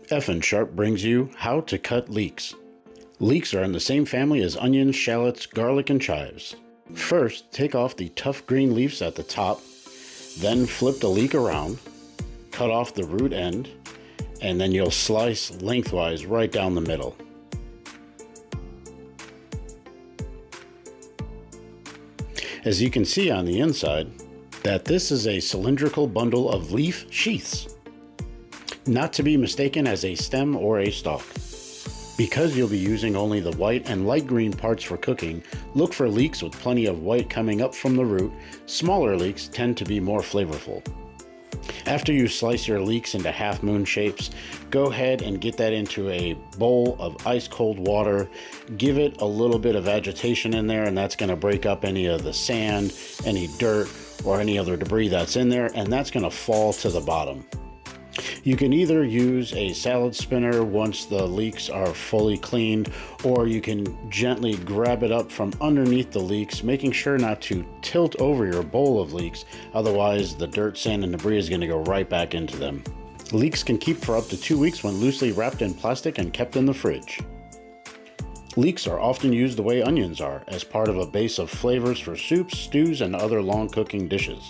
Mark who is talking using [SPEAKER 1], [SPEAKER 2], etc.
[SPEAKER 1] F and Sharp brings you How to Cut Leeks. Leeks are in the same family as onions, shallots, garlic, and chives. First, take off the tough green leaves at the top, then flip the leek around, cut off the root end, and then you'll slice lengthwise right down the middle. As you can see on the inside, that this is a cylindrical bundle of leaf sheaths, not to be mistaken as a stem or a stalk. Because you'll be using only the white and light green parts for cooking, look for leeks with plenty of white coming up from the root. Smaller leeks tend to be more flavorful. After you slice your leeks into half moon shapes, go ahead and get that into a bowl of ice cold water. Give it a little bit of agitation in there, and that's going to break up any of the sand, any dirt, or any other debris that's in there, and that's going to fall to the bottom. You can either use a salad spinner once the leeks are fully cleaned, or you can gently grab it up from underneath the leeks, making sure not to tilt over your bowl of leeks, otherwise the dirt, sand, and debris is going to go right back into them. Leeks can keep for up to 2 weeks when loosely wrapped in plastic and kept in the fridge. Leeks are often used the way onions are, as part of a base of flavors for soups, stews, and other long cooking dishes.